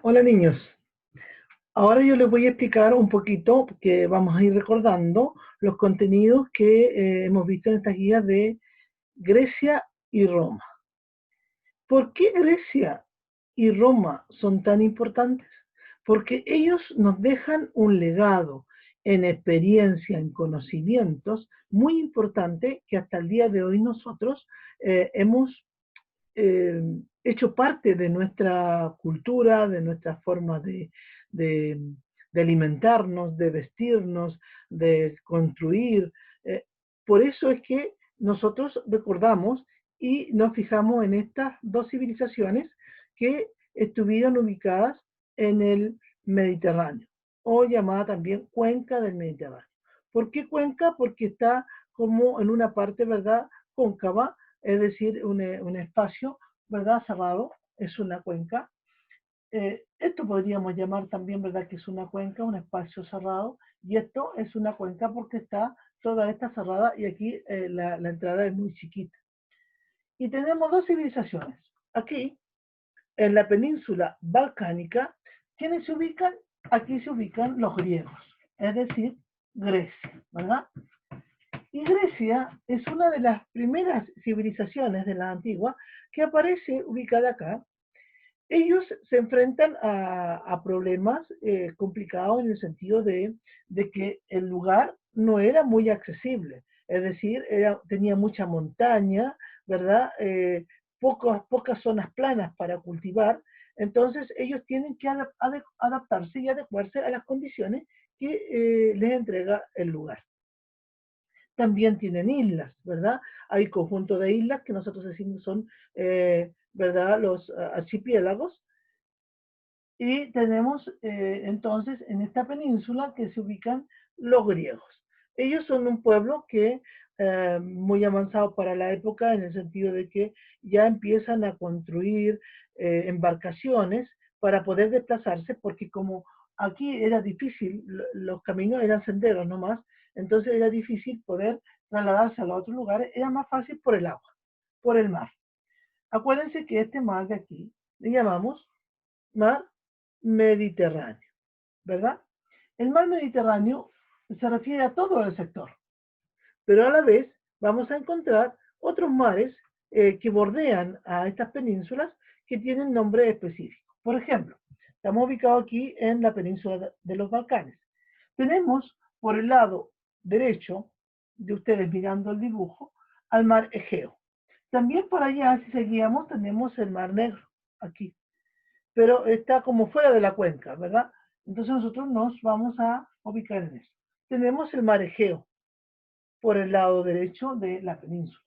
Hola niños, ahora yo les voy a explicar un poquito, que vamos a ir recordando los contenidos que hemos visto en estas guías de Grecia y Roma. ¿Por qué Grecia y Roma son tan importantes? Porque ellos nos dejan un legado en experiencia, en conocimientos, muy importante que hasta el día de hoy nosotros hemos eh, hecho parte de nuestra cultura, de nuestra forma de, de alimentarnos, de vestirnos, de construir. Eh, por eso es que nosotros recordamos y nos fijamos en estas dos civilizaciones que estuvieron ubicadas en el Mediterráneo, o llamada también cuenca del Mediterráneo. ¿Por qué cuenca? Porque está como en una parte, ¿verdad?, cóncava, es decir, un espacio, ¿verdad?, cerrado, es una cuenca. Esto podríamos llamar también, ¿verdad?, que es una cuenca, un espacio cerrado, y esto es una cuenca porque está toda esta cerrada y aquí la entrada es muy chiquita. Y tenemos dos civilizaciones. Aquí, en la península balcánica, ¿quiénes se ubican? Aquí se ubican los griegos, es decir, Grecia, ¿verdad? Y Grecia es una de las primeras civilizaciones de la antigua que aparece ubicada acá. Ellos se enfrentan a problemas complicados en el sentido de que el lugar no era muy accesible, es decir, tenía mucha montaña, ¿verdad? Pocas zonas planas para cultivar, entonces ellos tienen que adaptarse y adecuarse a las condiciones que les entrega el lugar. También tienen islas, ¿verdad? Hay conjuntos de islas que nosotros decimos son, ¿verdad?, los archipiélagos. Y tenemos entonces en esta península que se ubican los griegos. Ellos son un pueblo que muy avanzado para la época en el sentido de que ya empiezan a construir embarcaciones para poder desplazarse, porque como aquí era difícil, los caminos eran senderos nomás, entonces era difícil poder trasladarse a los otros lugares, era más fácil por el agua, por el mar. Acuérdense que este mar de aquí le llamamos mar Mediterráneo, ¿verdad? El mar Mediterráneo se refiere a todo el sector, pero a la vez vamos a encontrar otros mares que bordean a estas penínsulas que tienen nombre específico. Por ejemplo, estamos ubicados aquí en la península de los Balcanes. Tenemos por el lado derecho de ustedes mirando el dibujo al mar Egeo. También por allá, si seguíamos, tenemos el mar Negro, aquí, pero está como fuera de la cuenca, ¿verdad? Entonces nosotros nos vamos a ubicar en eso. Tenemos el mar Egeo por el lado derecho de la península.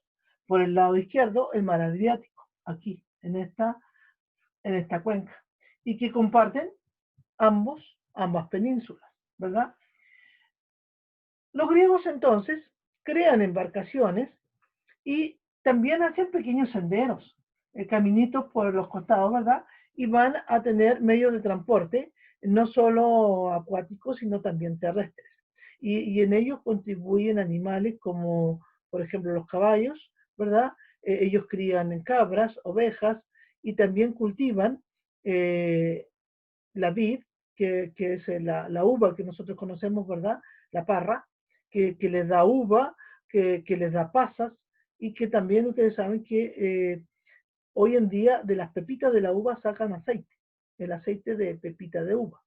Por el lado izquierdo, el mar Adriático, aquí, en esta cuenca. Y que comparten ambas penínsulas, ¿verdad? Los griegos entonces crean embarcaciones y también hacen pequeños senderos, caminitos por los costados, ¿verdad? Y van a tener medios de transporte, no solo acuáticos, sino también terrestres. Y en ellos contribuyen animales como, por ejemplo, los caballos, ¿verdad? Ellos crían cabras, ovejas, y también cultivan eh, la vid, que es la uva que nosotros conocemos, ¿verdad? La parra, que les da uva, que les da pasas, y que también ustedes saben que hoy en día de las pepitas de la uva sacan aceite, el aceite de pepita de uva.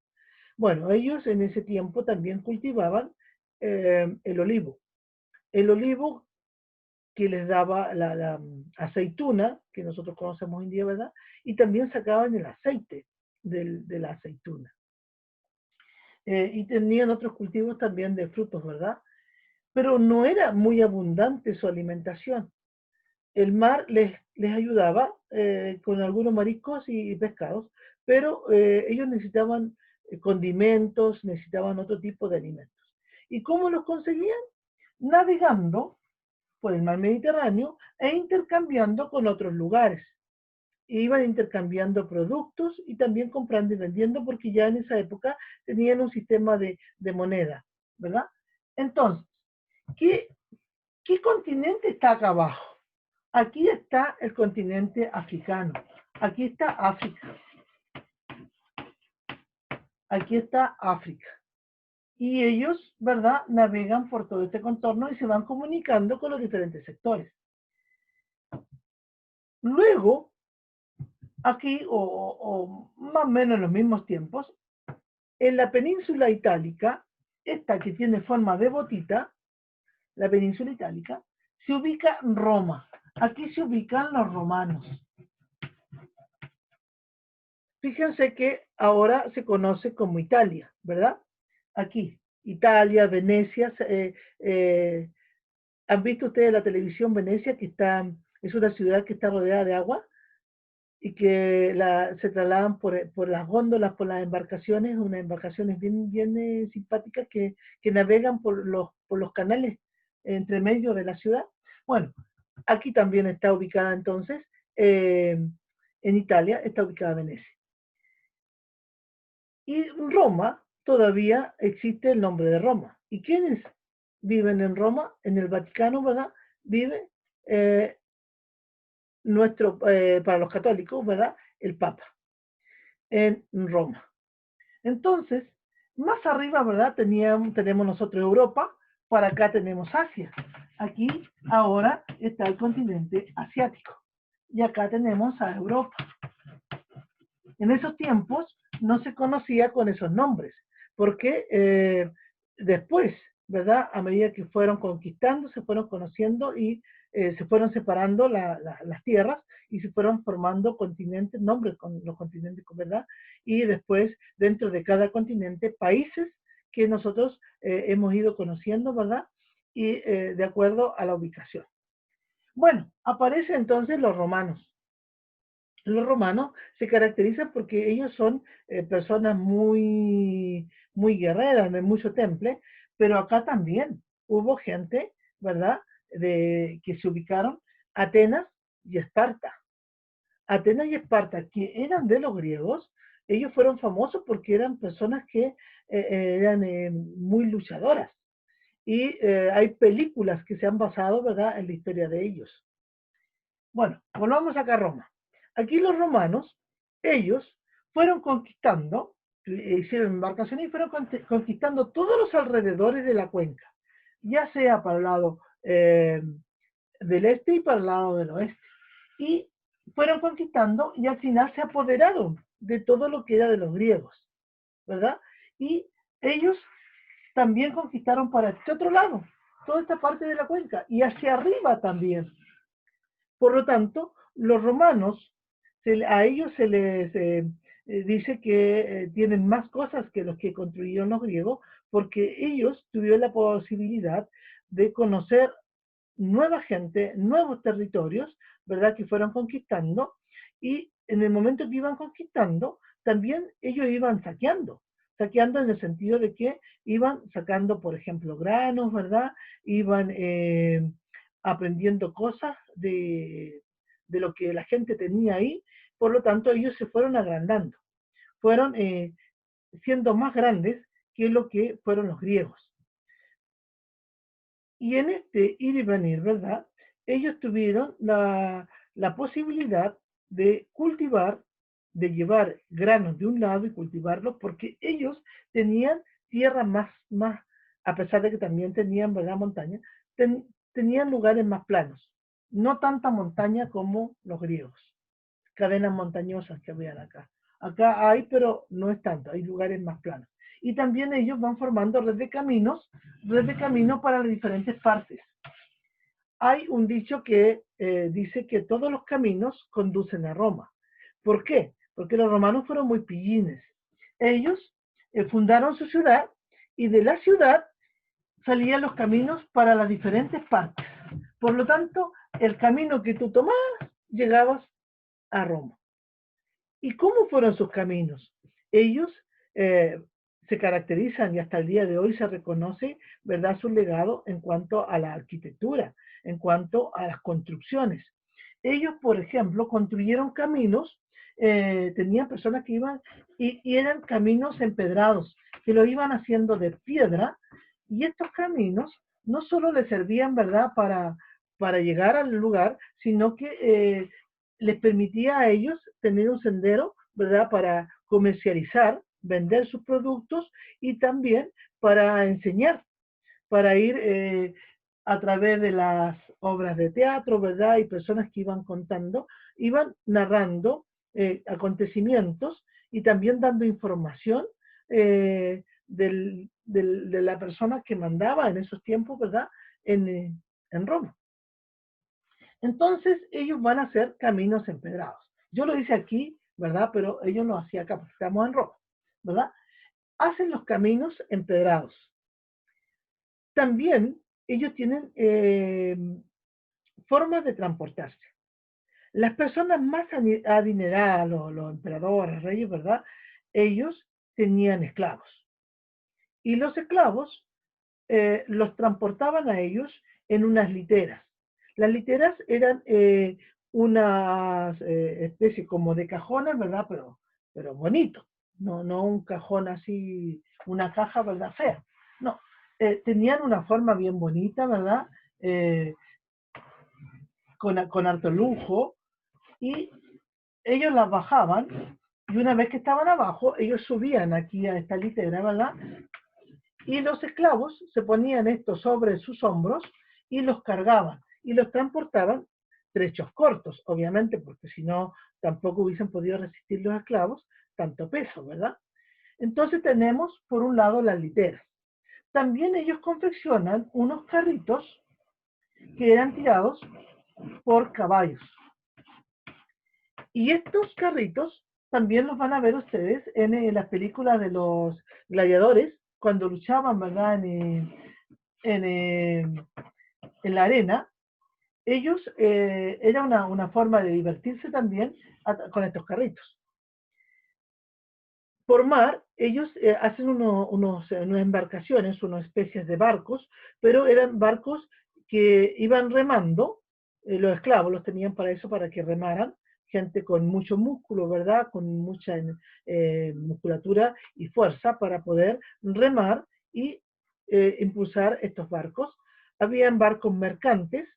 Bueno, ellos en ese tiempo también cultivaban el olivo. El olivo que les daba la aceituna, que nosotros conocemos hoy en día, ¿verdad? Y también sacaban el aceite de la aceituna. Y tenían otros cultivos también de frutos, ¿verdad? Pero no era muy abundante su alimentación. El mar les ayudaba con algunos mariscos y pescados, pero ellos necesitaban condimentos, necesitaban otro tipo de alimentos. ¿Y cómo los conseguían? Navegando por el mar Mediterráneo e intercambiando con otros lugares. Iban intercambiando productos y también comprando y vendiendo porque ya en esa época tenían un sistema de moneda, ¿verdad? Entonces, ¿qué, ¿qué continente está acá abajo? Aquí está el continente africano, aquí está África. aquí está África. Y ellos, ¿verdad?, navegan por todo este contorno y se van comunicando con los diferentes sectores. Luego, aquí, o más o menos en los mismos tiempos, en la península itálica, esta que tiene forma de botita, la península itálica, se ubica Roma. Aquí se ubican los romanos. Fíjense que ahora se conoce como Italia, ¿verdad? Aquí, Italia, Venecia. ¿Han visto ustedes la televisión Venecia, que es una ciudad que está rodeada de agua y que se trasladan por las góndolas, por las embarcaciones, unas embarcaciones bien simpáticas que navegan por los canales entre medio de la ciudad? Bueno, aquí también está ubicada entonces, en Italia está ubicada Venecia. Y Roma, todavía existe el nombre de Roma. ¿Y quiénes viven en Roma? En el Vaticano, ¿verdad? Vive eh, para los católicos, ¿verdad?, el Papa, en Roma. Entonces, más arriba, ¿verdad?, tenemos nosotros Europa, para acá tenemos Asia. Aquí ahora está el continente asiático. Y acá tenemos a Europa. En esos tiempos no se conocía con esos nombres, porque después, ¿verdad?, a medida que fueron conquistando, se fueron conociendo y se fueron separando las tierras y se fueron formando continentes, nombres con los continentes, ¿verdad? Y después, dentro de cada continente, países que nosotros hemos ido conociendo, ¿verdad? Y de acuerdo a la ubicación. Bueno, aparecen entonces los romanos. Los romanos se caracterizan porque ellos son personas muy guerreras, de mucho temple, pero acá también hubo gente, ¿verdad?, que se ubicaron, Atenas y Esparta. Atenas y Esparta, que eran de los griegos, ellos fueron famosos porque eran personas que eran muy luchadoras. Y hay películas que se han basado, ¿verdad?, en la historia de ellos. Bueno, volvamos acá a Roma. Aquí los romanos, ellos fueron conquistando, hicieron embarcaciones y fueron conquistando todos los alrededores de la cuenca, ya sea para el lado del este y para el lado del oeste. Y fueron conquistando y al final se apoderaron de todo lo que era de los griegos, ¿verdad? Y ellos también conquistaron para este otro lado, toda esta parte de la cuenca, y hacia arriba también. Por lo tanto, los romanos, a ellos se les dice que tienen más cosas que los que construyeron los griegos, porque ellos tuvieron la posibilidad de conocer nueva gente, nuevos territorios, ¿verdad?, que fueron conquistando, y en el momento que iban conquistando, también ellos iban saqueando en el sentido de que iban sacando, por ejemplo, granos, ¿verdad? Iban aprendiendo cosas de lo que la gente tenía ahí, por lo tanto ellos se fueron agrandando, fueron siendo más grandes que lo que fueron los griegos. Y en este ir y venir, ¿verdad?, ellos tuvieron la posibilidad de cultivar, de llevar granos de un lado y cultivarlos, porque ellos tenían tierra más, a pesar de que también tenían, ¿verdad?, montaña, tenían lugares más planos, no tanta montaña como los griegos, cadenas montañosas que habían acá. Acá hay, pero no es tanto, hay lugares más planos. Y también ellos van formando red de caminos para las diferentes partes. Hay un dicho que dice que todos los caminos conducen a Roma. ¿Por qué? Porque los romanos fueron muy pillines. Ellos fundaron su ciudad y de la ciudad salían los caminos para las diferentes partes. Por lo tanto, el camino que tú tomabas, llegabas a Roma. ¿Y cómo fueron sus caminos? Ellos se caracterizan y hasta el día de hoy se reconoce, ¿verdad?, su legado en cuanto a la arquitectura, en cuanto a las construcciones. Ellos, por ejemplo, construyeron caminos, tenían personas que iban y eran caminos empedrados, que lo iban haciendo de piedra, y estos caminos no solo les servían, ¿verdad?, para llegar al lugar, sino que les permitía a ellos tener un sendero, ¿verdad?, para comercializar, vender sus productos y también para enseñar, para ir a través de las obras de teatro, ¿verdad? Y personas que iban contando, iban narrando acontecimientos y también dando información de la persona que mandaba en esos tiempos, ¿verdad? En Roma. Entonces ellos van a hacer caminos empedrados. Yo lo hice aquí, ¿verdad? Pero ellos lo hacían acá, porque estamos en Roma, ¿verdad? Hacen los caminos empedrados. También ellos tienen formas de transportarse. Las personas más adineradas, los emperadores, reyes, ¿verdad? Ellos tenían esclavos. Y los esclavos los transportaban a ellos en unas literas. Las literas eran unas especies como de cajones, ¿verdad? Pero bonito. No un cajón así, una caja, ¿verdad? Fea. No. Tenían una forma bien bonita, ¿verdad? Eh, con harto lujo. Y ellos las bajaban. Y una vez que estaban abajo, ellos subían aquí a esta litera, ¿verdad? Y los esclavos se ponían esto sobre sus hombros y los cargaban y los transportaban trechos cortos, obviamente, porque si no, tampoco hubiesen podido resistir los esclavos tanto peso, ¿verdad? Entonces tenemos, por un lado, las literas. También ellos confeccionan unos carritos que eran tirados por caballos. Y estos carritos también los van a ver ustedes en las películas de los gladiadores, cuando luchaban, ¿verdad? En la arena, ellos, era una forma de divertirse también con estos carritos. Por mar, ellos hacen unas embarcaciones, unas especies de barcos, pero eran barcos que iban remando, los esclavos los tenían para eso, para que remaran, gente con mucho músculo, ¿verdad? Con mucha musculatura y fuerza para poder remar y impulsar estos barcos. Habían barcos mercantes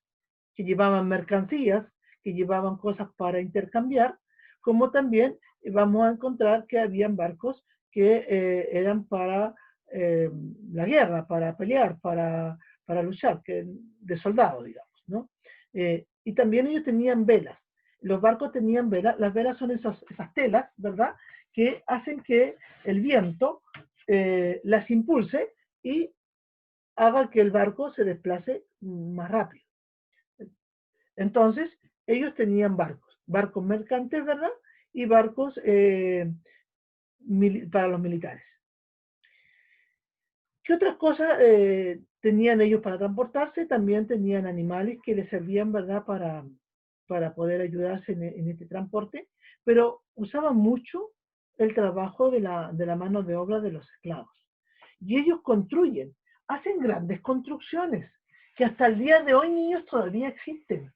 que llevaban mercancías, que llevaban cosas para intercambiar, como también vamos a encontrar que habían barcos que eran para la guerra, para pelear, para luchar, de soldados, digamos, ¿no? Y también ellos tenían velas. Los barcos tenían velas. Las velas son esas telas, ¿verdad? Que hacen que el viento las impulse y haga que el barco se desplace más rápido. Entonces, ellos tenían barcos mercantes, ¿verdad? Y barcos para los militares. ¿Qué otras cosas tenían ellos para transportarse? También tenían animales que les servían, ¿verdad?, para poder ayudarse en este transporte, pero usaban mucho el trabajo de la mano de obra de los esclavos. Y ellos construyen, hacen grandes construcciones, que hasta el día de hoy, niños, todavía existen.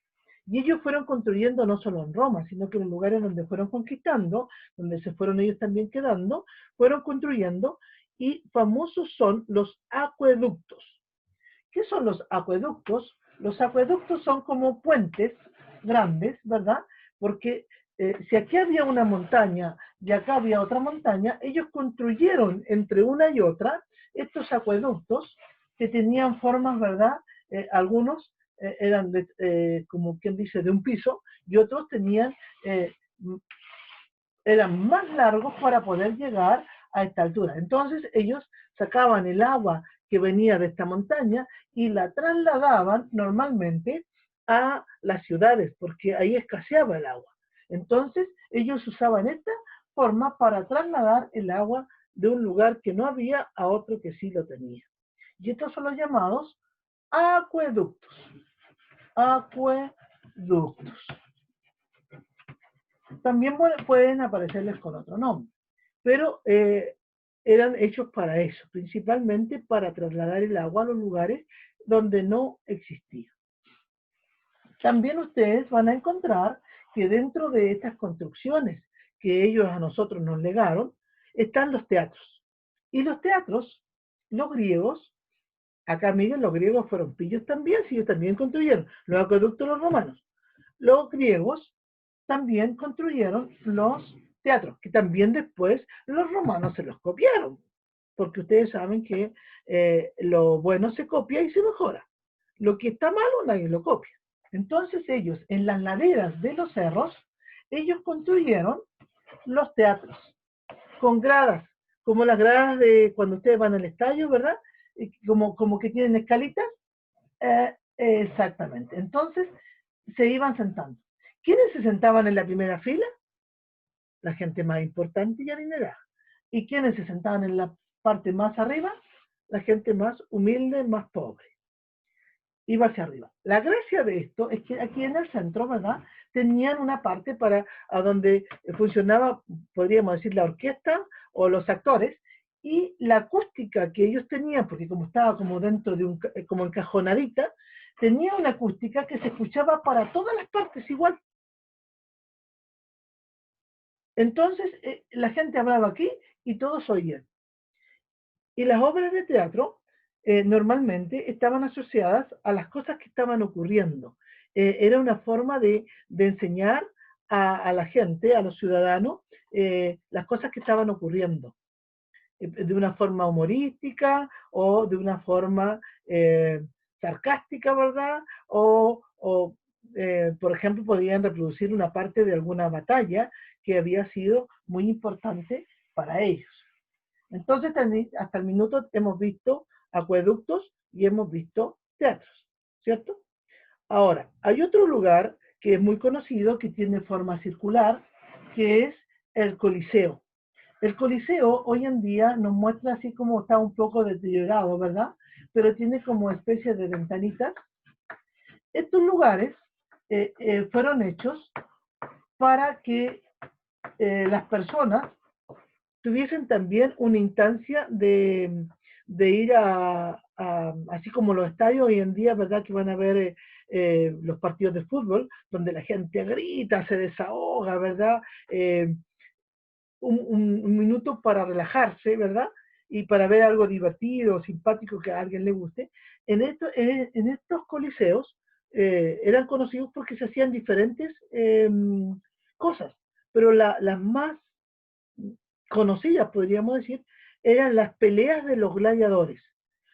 Y ellos fueron construyendo no solo en Roma, sino que en los lugares donde fueron conquistando, donde se fueron ellos también quedando, fueron construyendo, y famosos son los acueductos. ¿Qué son los acueductos? Los acueductos son como puentes grandes, ¿verdad? Porque si aquí había una montaña y acá había otra montaña, ellos construyeron entre una y otra estos acueductos que tenían formas, ¿verdad? Algunos eran como quien dice, de un piso, y otros tenían, eran más largos para poder llegar a esta altura. Entonces ellos sacaban el agua que venía de esta montaña y la trasladaban normalmente a las ciudades, porque ahí escaseaba el agua. Entonces ellos usaban esta forma para trasladar el agua de un lugar que no había a otro que sí lo tenía. Y estos son los llamados acueductos. Acueductos. También pueden aparecerles con otro nombre, pero eran hechos para eso, principalmente para trasladar el agua a los lugares donde no existía. También ustedes van a encontrar que dentro de estas construcciones que ellos a nosotros nos legaron, están los teatros. Y los teatros, los griegos, acá miren, los griegos fueron pillos también, si ellos también construyeron los acueductos los romanos. Los griegos también construyeron los teatros, que también después los romanos se los copiaron, porque ustedes saben que lo bueno se copia y se mejora. Lo que está malo nadie lo copia. Entonces ellos, en las laderas de los cerros, ellos construyeron los teatros con gradas, como las gradas de cuando ustedes van al estadio, ¿verdad? Como que tienen escalitas. Exactamente. Entonces se iban sentando. ¿Quiénes se sentaban en la primera fila? La gente más importante y adinerada. ¿Y quiénes se sentaban en la parte más arriba? La gente más humilde, más pobre. Iba hacia arriba. La gracia de esto es que aquí en el centro, ¿verdad? Tenían una parte para a donde funcionaba, podríamos decir, la orquesta o los actores, y la acústica que ellos tenían, porque como estaba como dentro de un, como encajonadita, tenía una acústica que se escuchaba para todas las partes igual. Entonces, la gente hablaba aquí y todos oían. Y las obras de teatro normalmente estaban asociadas a las cosas que estaban ocurriendo. Era una forma de enseñar a la gente, a los ciudadanos, las cosas que estaban ocurriendo. De una forma humorística o de una forma sarcástica, ¿verdad? Por ejemplo, podían reproducir una parte de alguna batalla que había sido muy importante para ellos. Entonces, hasta el minuto hemos visto acueductos y hemos visto teatros, ¿cierto? Ahora, hay otro lugar que es muy conocido, que tiene forma circular, que es el Coliseo. El Coliseo hoy en día nos muestra así como está un poco deteriorado, ¿verdad? Pero tiene como especie de ventanitas. Estos lugares fueron hechos para que las personas tuviesen también una instancia de ir así como los estadios hoy en día, ¿verdad? Que van a ver los partidos de fútbol, donde la gente grita, se desahoga, ¿verdad? Un minuto para relajarse, ¿verdad? Y para ver algo divertido, simpático que a alguien le guste. En estos coliseos eran conocidos porque se hacían diferentes cosas, pero las más conocidas, podríamos decir, eran las peleas de los gladiadores,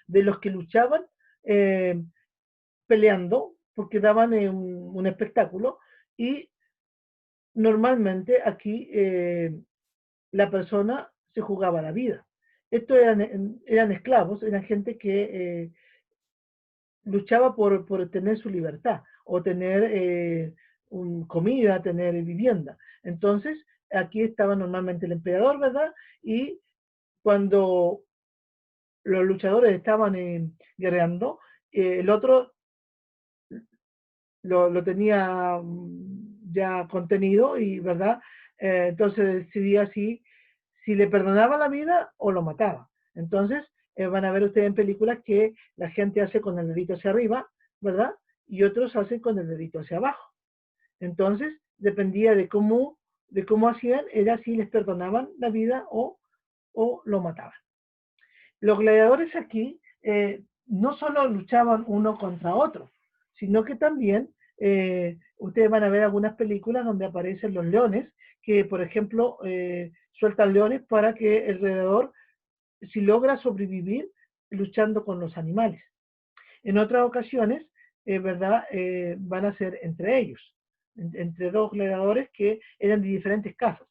de los que luchaban eh, peleando, porque daban un espectáculo, y normalmente aquí la persona se jugaba la vida. Estos eran esclavos, eran gente que luchaba por tener su libertad o tener comida, tener vivienda. Entonces, aquí estaba normalmente el emperador, ¿verdad? Y cuando los luchadores estaban guerreando, el otro lo tenía ya contenido y, ¿verdad? Entonces decidía si le perdonaba la vida o lo mataba. Entonces, van a ver ustedes en películas que la gente hace con el dedito hacia arriba, ¿verdad? Y otros hacen con el dedito hacia abajo. Entonces, dependía de cómo hacían, era si les perdonaban la vida o lo mataban. Los gladiadores aquí no solo luchaban uno contra otro, sino que también ustedes van a ver algunas películas donde aparecen los leones, que por ejemplo sueltan leones para que el gladiador, si logra sobrevivir, luchando con los animales. En otras ocasiones, ¿verdad? Van a ser entre ellos, entre dos gladiadores que eran de diferentes casas.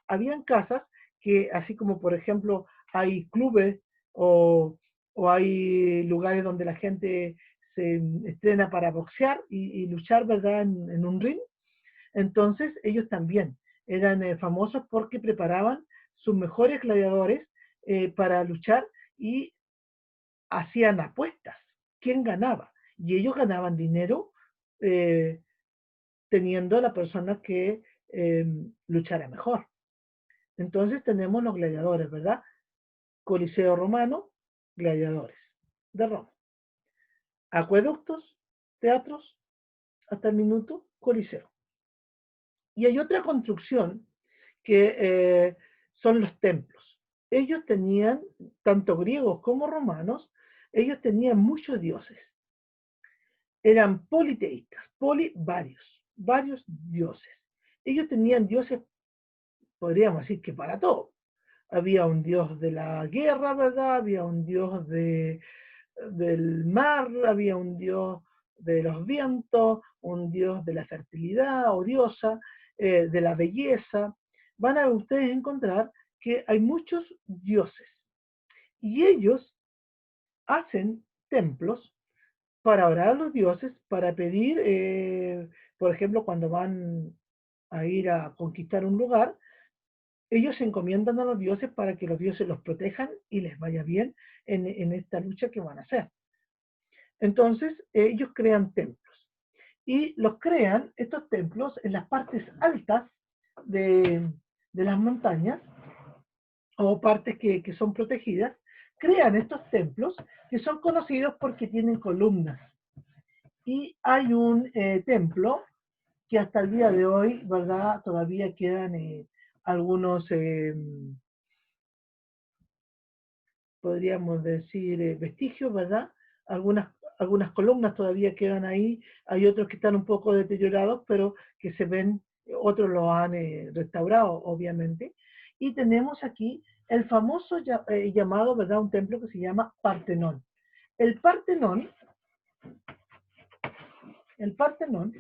Habían casas que, así como por ejemplo hay clubes o, o hay lugares donde la gente se estrena para boxear y luchar, ¿verdad? En un ring. Entonces ellos también eran famosos porque preparaban sus mejores gladiadores para luchar y hacían apuestas. ¿Quién ganaba? Y ellos ganaban dinero eh, teniendo a la persona que luchara mejor. Entonces tenemos los gladiadores, ¿verdad? Coliseo romano, gladiadores de Roma. Acueductos, teatros, hasta el minuto, coliseo. Y hay otra construcción que son los templos. Ellos tenían, tanto griegos como romanos, ellos tenían muchos dioses. Eran politeístas, varios dioses. Ellos tenían dioses podríamos decir que para todo. Había un dios de la guerra, ¿verdad? Había un dios del mar, había un dios de los vientos, un dios de la fertilidad o diosa, de la belleza. Van a ustedes encontrar que hay muchos dioses y ellos hacen templos para orar a los dioses, para pedir, por ejemplo, cuando van a ir a conquistar un lugar, ellos se encomiendan a los dioses para que los dioses los protejan y les vaya bien en esta lucha que van a hacer. Entonces, ellos crean templos. Y los crean, estos templos, en las partes altas de las montañas, o partes que son protegidas, crean estos templos que son conocidos porque tienen columnas. Y hay un templo que hasta el día de hoy, ¿verdad? Todavía quedan algunos, podríamos decir, vestigios, ¿verdad? Algunas columnas todavía quedan ahí, hay otros que están un poco deteriorados, pero que se ven, otros lo han restaurado, obviamente. Y tenemos aquí el famoso llamado, ¿verdad? Un templo que se llama Partenón. El Partenón, el Partenón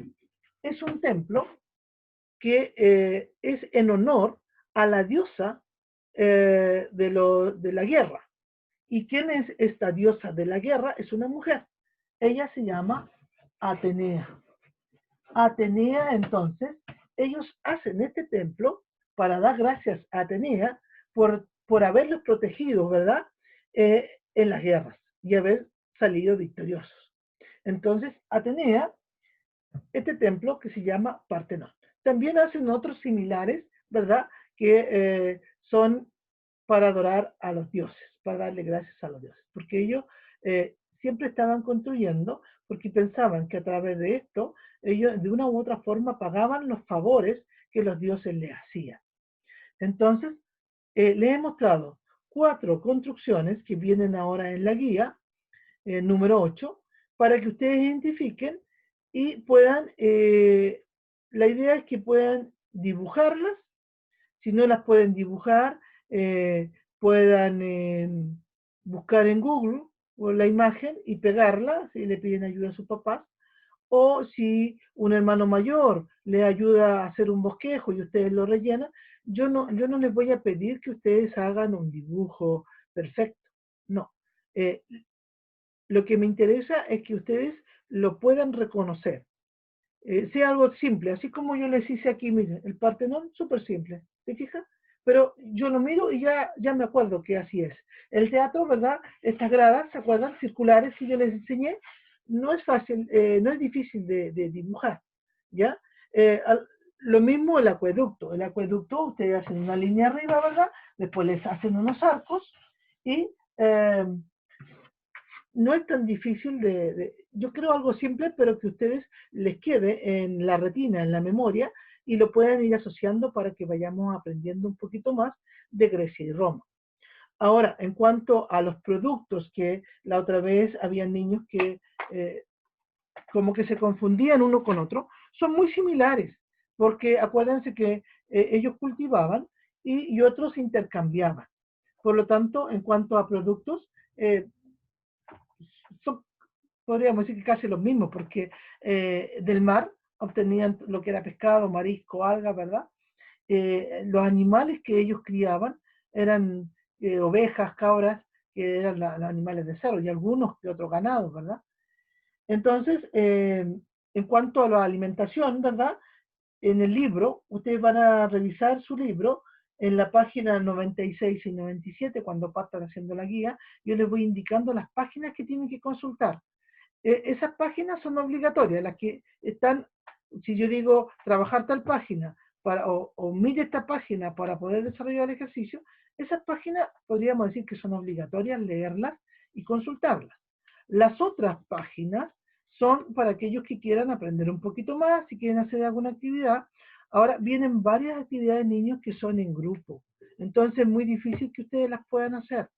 es un templo que es en honor a la diosa de la guerra. ¿Y quién es esta diosa de la guerra? Es una mujer. Ella se llama Atenea. Atenea, entonces, ellos hacen este templo para dar gracias a Atenea por haberlos protegido, ¿verdad? En las guerras y haber salido victoriosos. Entonces, Atenea, este templo que se llama Partenón. También hacen otros similares, ¿verdad? Que son para adorar a los dioses, para darle gracias a los dioses, porque ellos siempre estaban construyendo, porque pensaban que a través de esto, ellos de una u otra forma pagaban los favores que los dioses les hacían. Entonces, les he mostrado 4 construcciones que vienen ahora en la guía, número 8, para que ustedes identifiquen y puedan, la idea es que puedan dibujarlas, si no las pueden dibujar, puedan buscar en Google la imagen y pegarla, si le piden ayuda a sus papás, o si un hermano mayor le ayuda a hacer un bosquejo y ustedes lo rellenan, yo no les voy a pedir que ustedes hagan un dibujo perfecto, no. Lo que me interesa es que ustedes lo puedan reconocer. Sea algo simple, así como yo les hice aquí, miren, el Partenón, súper simple, ¿te fijas? Pero yo lo miro y ya me acuerdo que así es. El teatro, ¿verdad? Estas gradas, ¿se acuerdan? Circulares que yo les enseñé, no es fácil, no es difícil de dibujar, ¿ya? Lo mismo el acueducto, ustedes hacen una línea arriba, ¿verdad? Después les hacen unos arcos y no es tan difícil yo creo algo simple, pero que a ustedes les quede en la retina, en la memoria, y lo puedan ir asociando para que vayamos aprendiendo un poquito más de Grecia y Roma. Ahora, en cuanto a los productos, que la otra vez había niños que como que se confundían uno con otro, son muy similares, porque acuérdense que ellos cultivaban y otros intercambiaban. Por lo tanto, en cuanto a productos, son, podríamos decir que casi los mismos, porque del mar obtenían lo que era pescado, marisco, algas, ¿verdad? Los animales que ellos criaban eran ovejas, cabras, que eran los animales de cerdo, y algunos que otros ganados, ¿verdad? Entonces, en cuanto a la alimentación, ¿verdad? En el libro, ustedes van a revisar su libro en la página 96 y 97, cuando partan haciendo la guía, yo les voy indicando las páginas que tienen que consultar. Esas páginas son obligatorias, las que están, si yo digo trabajar tal página, o mire esta página para poder desarrollar el ejercicio, esas páginas podríamos decir que son obligatorias leerlas y consultarlas. Las otras páginas son para aquellos que quieran aprender un poquito más, si quieren hacer alguna actividad. Ahora vienen varias actividades de niños que son en grupo, entonces es muy difícil que ustedes las puedan hacer.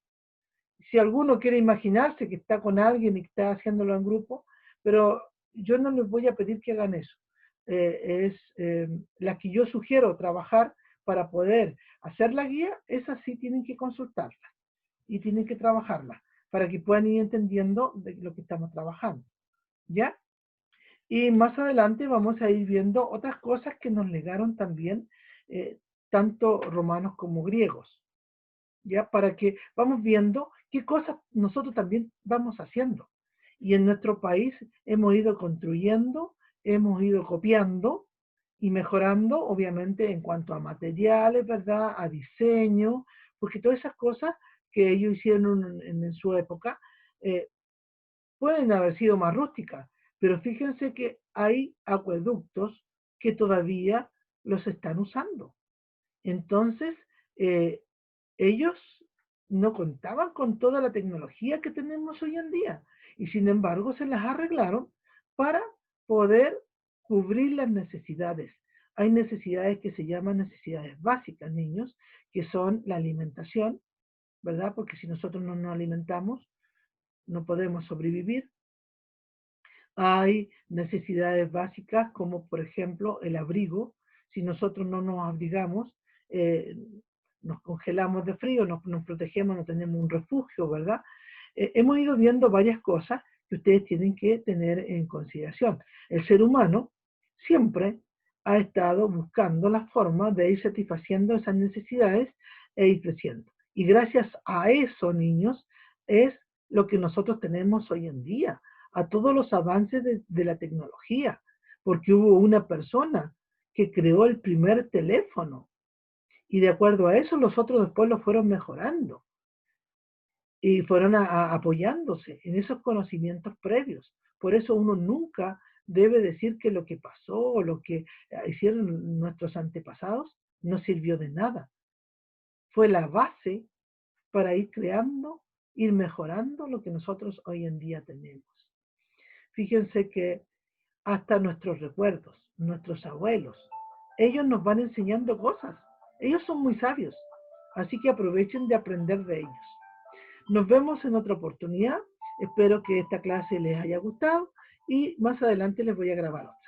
Si alguno quiere imaginarse que está con alguien y que está haciéndolo en grupo, pero yo no les voy a pedir que hagan eso. Es la que yo sugiero trabajar para poder hacer la guía, esas sí tienen que consultarlas y tienen que trabajarlas para que puedan ir entendiendo de lo que estamos trabajando, ¿ya? Y más adelante vamos a ir viendo otras cosas que nos legaron también tanto romanos como griegos, ¿ya? Para que vamos viendo qué cosas nosotros también vamos haciendo. Y en nuestro país hemos ido construyendo, hemos ido copiando y mejorando, obviamente, en cuanto a materiales, ¿verdad? A diseño, porque todas esas cosas que ellos hicieron en su época eh, pueden haber sido más rústicas, pero fíjense que hay acueductos que todavía los están usando. Entonces, eh, ellos no contaban con toda la tecnología que tenemos hoy en día y sin embargo se las arreglaron para poder cubrir las necesidades. Hay necesidades que se llaman necesidades básicas, niños, que son la alimentación, ¿verdad? Porque si nosotros no nos alimentamos, no podemos sobrevivir. Hay necesidades básicas como por ejemplo el abrigo. Si nosotros no nos abrigamos, eh, nos congelamos de frío, nos protegemos, no tenemos un refugio, ¿verdad? Hemos ido viendo varias cosas que ustedes tienen que tener en consideración. El ser humano siempre ha estado buscando la forma de ir satisfaciendo esas necesidades e ir creciendo. Y gracias a eso, niños, es lo que nosotros tenemos hoy en día, a todos los avances de la tecnología, porque hubo una persona que creó el primer teléfono y de acuerdo a eso los otros después lo fueron mejorando y fueron apoyándose en esos conocimientos previos. Por eso uno nunca debe decir que lo que pasó o lo que hicieron nuestros antepasados no sirvió de nada. Fue la base para ir creando, ir mejorando lo que nosotros hoy en día tenemos. Fíjense que hasta nuestros recuerdos, nuestros abuelos, ellos nos van enseñando cosas. Ellos son muy sabios, así que aprovechen de aprender de ellos. Nos vemos en otra oportunidad. Espero que esta clase les haya gustado y más adelante les voy a grabar otra.